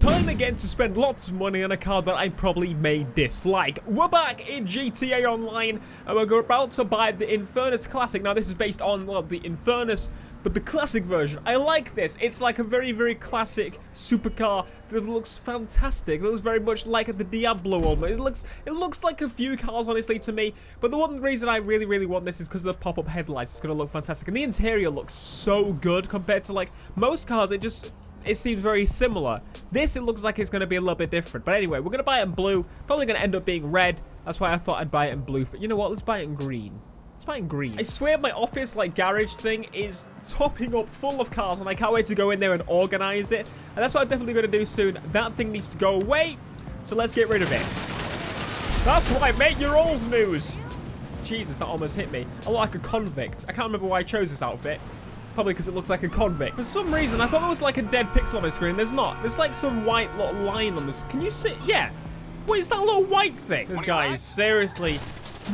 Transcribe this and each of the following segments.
Time again to spend lots of money on a car that I probably may dislike. We're back in GTA Online, and we're about to buy the Infernus Classic. Now, this is based on, well, the Infernus, but the classic version. I like this. It's like a very, very classic supercar that looks fantastic. It looks very much like the Diablo almost. It looks like a few cars, honestly, to me. But the one reason I really, really want this is because of the pop-up headlights. It's going to look fantastic. And the interior looks so good compared to, like, most cars. It seems very similar. This, it looks like it's going to be a little bit different. But anyway, we're going to buy it in blue. Probably going to end up being red. That's why I thought I'd buy it in blue. You know what? Let's buy it in green. Let's buy it in green. I swear my office, like, garage thing is topping up full of cars. And I can't wait to go in there and organize it. And that's what I'm definitely going to do soon. That thing needs to go away. So let's get rid of it. That's right, mate. You're old news. Jesus, that almost hit me. I look like a convict. I can't remember why I chose this outfit. Probably because it looks like a convict. For some reason, I thought there was like a dead pixel on my screen. There's not. There's like some white little line on this. Can you see? Yeah. What is that little white thing? This guy is seriously...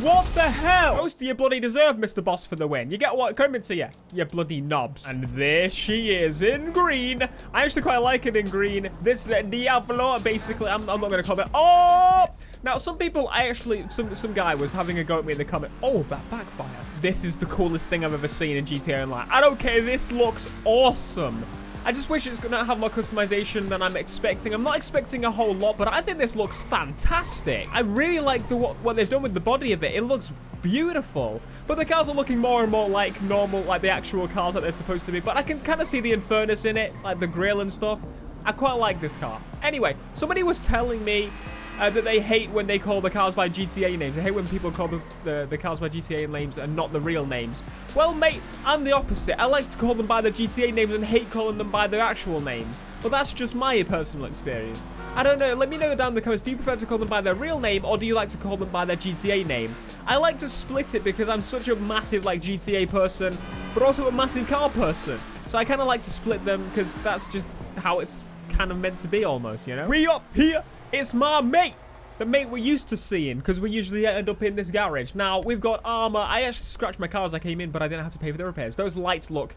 What the hell? Most of you bloody deserve, Mr. Boss, for the win. You get what coming to you, you bloody knobs. And there she is in green. I actually quite like it in green. This Diablo, basically, I'm not going to call it. Oh! Now, some people, some guy was having a go at me in the comment. Oh, that backfire. This is the coolest thing I've ever seen in GTA Online. I don't care. This looks awesome. I just wish it's going to have more customization than I'm expecting. I'm not expecting a whole lot, but I think this looks fantastic. I really like what they've done with the body of it. It looks beautiful. But the cars are looking more and more like normal, like the actual cars that they're supposed to be. But I can kind of see the Infernus in it, like the grill and stuff. I quite like this car. Anyway, somebody was telling me that they hate when they call the cars by GTA names. They hate when people call the cars by GTA names and not the real names. Well, mate, I'm the opposite. I like to call them by the GTA names and hate calling them by their actual names. But that's just my personal experience. I don't know. Let me know down in the comments. Do you prefer to call them by their real name, or do you like to call them by their GTA name? I like to split it because I'm such a massive, like, GTA person, but also a massive car person. So I kind of like to split them because that's just how it's kind of meant to be almost, you know? We up here. It's my mate, the mate we're used to seeing, because we usually end up in this garage. Now, we've got armor. I actually scratched my car as I came in, but I didn't have to pay for the repairs. Those lights look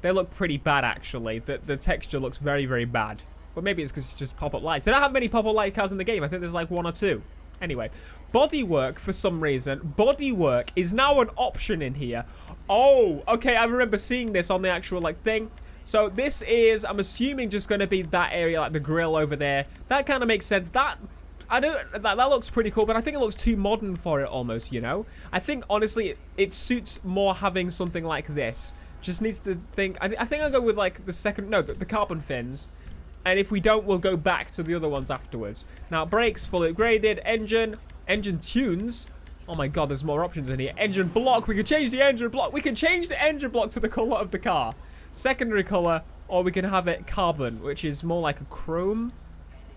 pretty bad, actually. The texture looks very, very bad. But maybe it's because it's just pop-up lights. They don't have many pop-up light cars in the game. I think there's like one or two. Anyway, bodywork, for some reason, bodywork is now an option in here. Oh, okay, I remember seeing this on the actual, like, thing. So this is, I'm assuming, just going to be that area, like the grill over there. That kind of makes sense. That looks pretty cool, but I think it looks too modern for it almost, you know? I think, honestly, it suits more having something like this. Just needs to think, I think I'll go with, like, the carbon fins. And if we don't, we'll go back to the other ones afterwards. Now, brakes, fully upgraded. Engine tunes. Oh my god, there's more options in here. Engine block, we can change the engine block. We can change the engine block to the color of the car. Secondary color, or we can have it carbon, which is more like a chrome.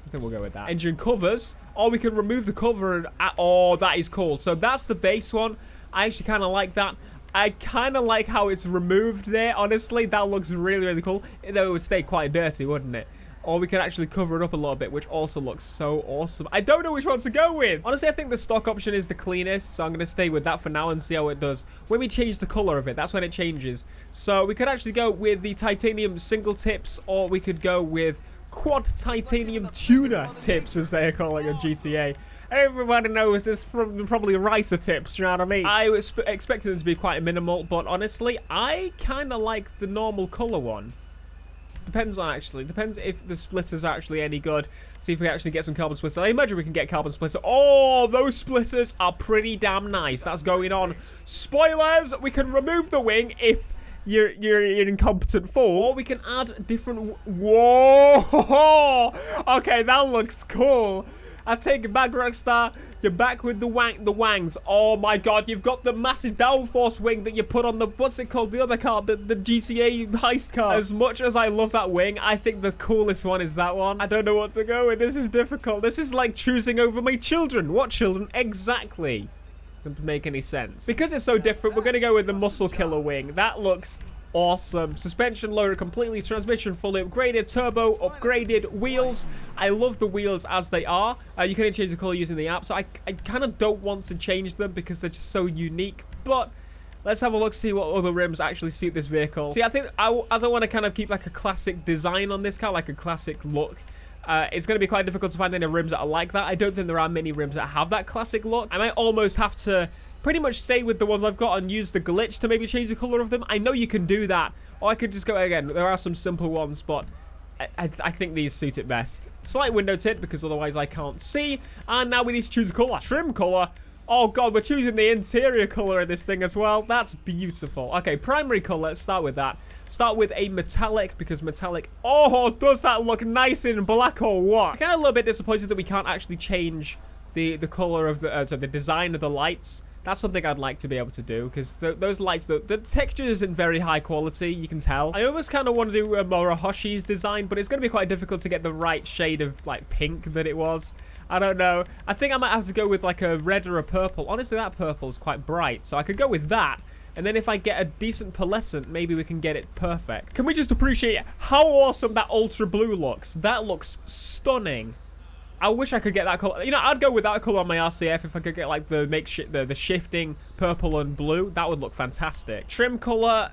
I think we'll go with that. Engine covers, or we can remove the cover and oh, that is cool. So that's the base one. I actually kind of like that. I kind of like how it's removed there, honestly. That looks really, really cool. Though it would stay quite dirty, wouldn't it? Or we can actually cover it up a little bit, which also looks so awesome. I don't know which one to go with. Honestly, I think the stock option is the cleanest, so I'm going to stay with that for now and see how it does. When we change the color of it, that's when it changes. So we could actually go with the titanium single tips, or we could go with quad titanium tuner tips, as they are calling on GTA. Everybody knows this probably ricer tips, you know what I mean? I was expecting them to be quite minimal, but honestly, I kind of like the normal color one. Depends on, actually. Depends if the splitters are actually any good. See if we actually get some carbon splitters. I imagine we can get carbon splitter. Oh, those splitters are pretty damn nice. That's going on. Spoilers! We can remove the wing if you're an incompetent fool. Or we can add different... Whoa! Okay, that looks cool. I take it back, Rockstar. You're back with the wangs. Oh my god, you've got the massive downforce wing that you put on the, what's it called, the other car, the GTA heist car. As much as I love that wing, I think the coolest one is that one. I don't know what to go with. This is difficult. This is like choosing over my children. What children? Exactly. Doesn't make any sense. Because it's so different, we're going to go with the muscle killer wing. That looks awesome. Suspension loaded completely, transmission fully upgraded, turbo upgraded, wheels. I love the wheels as they are. You can change the color using the app, so I kind of don't want to change them because they're just so unique, but let's have a look, see what other rims actually suit this vehicle. See, I think as I want to kind of keep like a classic design on this car, like a classic look, It's going to be quite difficult to find any rims that are like that. I don't think there are many rims that have that classic look. I might almost have to pretty much stay with the ones I've got and use the glitch to maybe change the color of them. I know you can do that, or I could just go again. There are some simple ones, but I think these suit it best. Slight window tint, because otherwise I can't see. And now we need to choose a color. Trim color. Oh god, we're choosing the interior color of this thing as well. That's beautiful. Okay, primary color, let's start with that. Start with a metallic, because metallic, oh, does that look nice in black or what? I'm kind of a little bit disappointed that we can't actually change the color of the, so the design of the lights. That's something I'd like to be able to do, because those lights, the texture isn't very high quality, you can tell. I almost kind of want to do Morihoshi's design, but it's going to be quite difficult to get the right shade of, like, pink that it was. I don't know. I think I might have to go with, like, a red or a purple. Honestly, that purple is quite bright, so I could go with that. And then if I get a decent pearlescent, maybe we can get it perfect. Can we just appreciate how awesome that ultra blue looks? That looks stunning. I wish I could get that color. You know, I'd go with that color on my RCF if I could get like the shifting purple and blue. That would look fantastic. Trim color.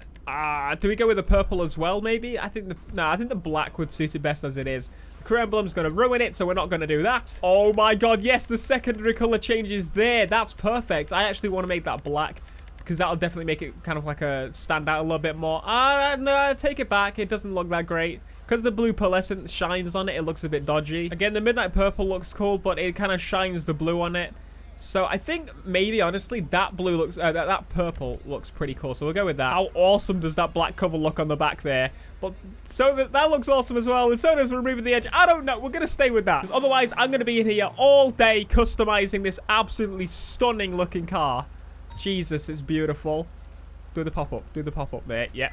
Do we go with the purple as well? Maybe. I think the black would suit it best as it is. The crew emblem's gonna ruin it, so we're not gonna do that. Oh my god! Yes, the secondary color changes there. That's perfect. I actually want to make that black, because that'll definitely make it kind of like stand out a little bit more. No, take it back. It doesn't look that great. Because the blue pearlescent shines on it, it looks a bit dodgy. Again, the midnight purple looks cool, but it kind of shines the blue on it. So I think maybe, honestly, that blue looks, that purple looks pretty cool. So we'll go with that. How awesome does that black cover look on the back there? But so that looks awesome as well. And so does removing the edge. I don't know. We're going to stay with that. Because otherwise, I'm going to be in here all day customizing this absolutely stunning looking car. Jesus, it's beautiful. Do the pop-up. Do the pop-up there. Yeah.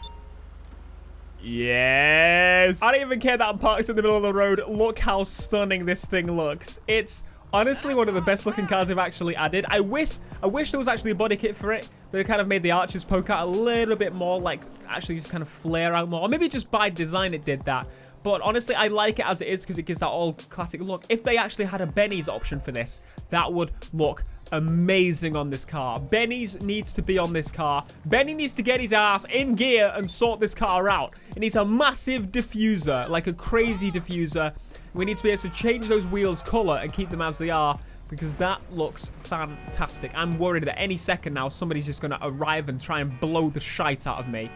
Yes. I don't even care that I'm parked in the middle of the road. Look how stunning this thing looks. It's honestly one of the best looking cars they've actually added. I wish there was actually a body kit for it that kind of made the arches poke out a little bit more, like actually just kind of flare out more. Or maybe just by design it did that. But honestly, I like it as it is because it gives that old classic look. If they actually had a Benny's option for this, that would look amazing on this car. Benny's needs to be on this car. Benny needs to get his ass in gear and sort this car out. It needs a massive diffuser, like a crazy diffuser. We need to be able to change those wheels color and keep them as they are, because that looks fantastic. I'm worried that any second now somebody's just going to arrive and try and blow the shite out of me.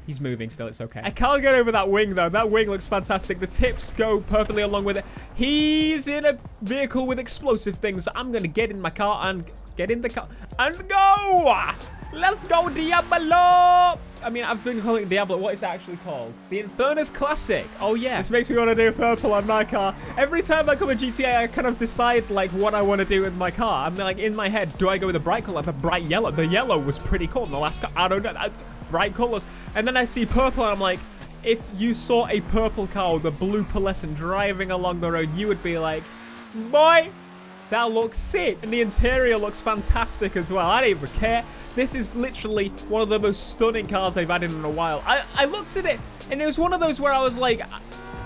He's moving still, it's okay. I can't get over that wing though. That wing looks fantastic. The tips go perfectly along with it. He's in a vehicle with explosive things. So I'm gonna get in my car and get in the car and go! Let's go, Diablo! I mean, I've been calling it Diablo. What is it actually called? The Infernus Classic. Oh yeah. This makes me want to do purple on my car. Every time I come in GTA, I kind of decide like what I want to do with my car. I'm like in my head, do I go with a bright color? The bright yellow. The yellow was pretty cool in the last car. I don't know. Bright colors. And then I see purple and I'm like, if you saw a purple car with a blue pearlescent driving along the road, you would be like, boy, that looks sick. And the interior looks fantastic as well. I don't even care. This is literally one of the most stunning cars they've added in a while. I looked at it and it was one of those where I was like,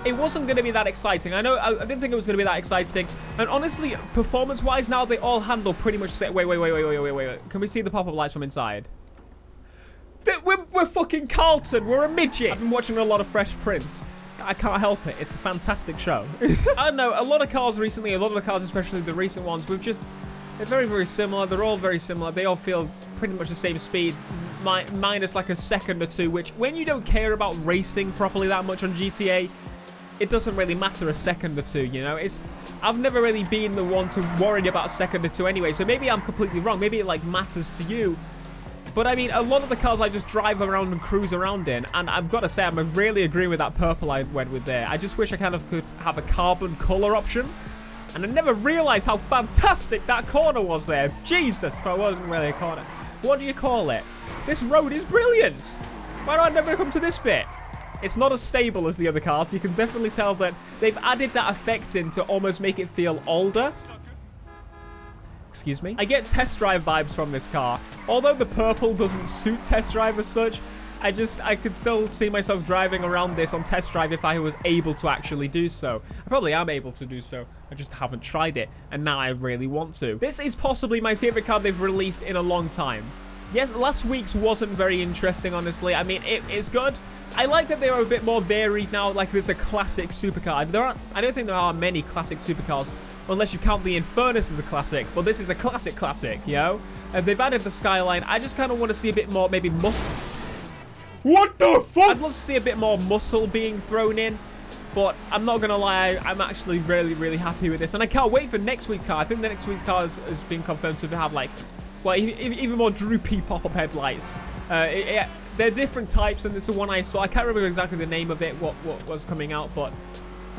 it wasn't going to be that exciting. I know, I didn't think it was going to be that exciting. And honestly, performance-wise now, they all handle pretty much... Wait. Can we see the pop-up lights from inside? We're fucking Carlton. We're a midget. I've been watching a lot of Fresh Prince. I can't help it. It's a fantastic show. I don't know. A lot of cars recently, a lot of the cars, especially the recent ones, they're very, very similar. They're all very similar. They all feel pretty much the same speed, minus like a second or two, which when you don't care about racing properly that much on GTA, it doesn't really matter a second or two, you know? I've never really been the one to worry about a second or two anyway, so maybe I'm completely wrong. Maybe it like matters to you. But I mean, a lot of the cars I just drive around and cruise around in, and I've got to say, I'm really agreeing with that purple I went with there. I just wish I kind of could have a carbon color option. And I never realized how fantastic that corner was there. Jesus, it wasn't really a corner. What do you call it? This road is brilliant. Why do I never come to this bit? It's not as stable as the other cars. You can definitely tell that they've added that effect in to almost make it feel older. Excuse me? I get test drive vibes from this car. Although the purple doesn't suit test drive as such, I could still see myself driving around this on test drive if I was able to actually do so. I probably am able to do so. I just haven't tried it, and now I really want to. This is possibly my favorite car they've released in a long time. Yes, last week's wasn't very interesting, honestly. I mean, it's good. I like that they are a bit more varied now. Like, there's a classic supercar. I don't think there are many classic supercars, unless you count the Infernus as a classic. But this is a classic, you know? And they've added the Skyline. I just kind of want to see a bit more, maybe muscle. What the fuck? I'd love to see a bit more muscle being thrown in. But I'm not going to lie, I'm actually really happy with this. And I can't wait for next week's car. I think the next week's car has been confirmed to have, like, well, even more droopy pop-up headlights. They're different types, and it's the one I saw. I can't remember exactly the name of it, what was coming out, but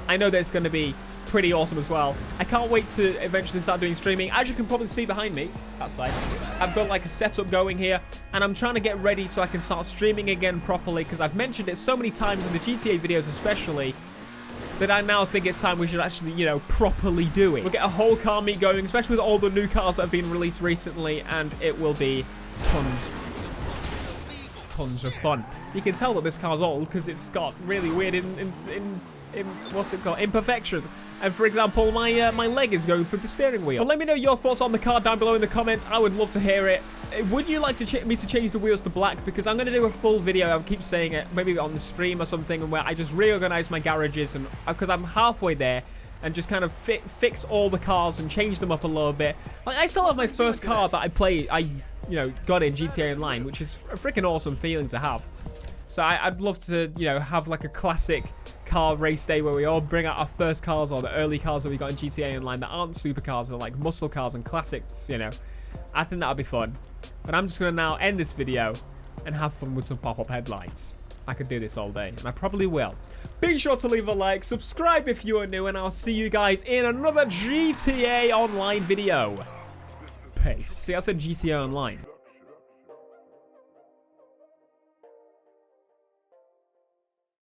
I know that it's going to be pretty awesome as well. I can't wait to eventually start doing streaming. As you can probably see behind me, outside, I've got like a setup going here, and I'm trying to get ready so I can start streaming again properly, because I've mentioned it so many times in the GTA videos especially, that I now think it's time we should actually, you know, properly do it. We'll get a whole car meet going, especially with all the new cars that have been released recently, and it will be tons of fun. You can tell that this car's old because it's got really weird what's it called? Imperfection. And for example, my leg is going through the steering wheel. But let me know your thoughts on the car down below in the comments. I would love to hear it. Would you like me to change the wheels to black? Because I'm going to do a full video, I keep saying it, maybe on the stream or something, where I just reorganize my garages, and because I'm halfway there, and just kind of fix all the cars and change them up a little bit. Like, I still have my first car that you know, got in GTA Online, which is a freaking awesome feeling to have. So I'd love to, you know, have like a classic car race day where we all bring out our first cars, or the early cars that we got in GTA Online that aren't supercars, they're like muscle cars and classics, you know. I think that would be fun. But I'm just going to now end this video and have fun with some pop-up headlights. I could do this all day, and I probably will. Be sure to leave a like, subscribe if you are new, and I'll see you guys in another GTA Online video. Peace. See, I said GTA Online.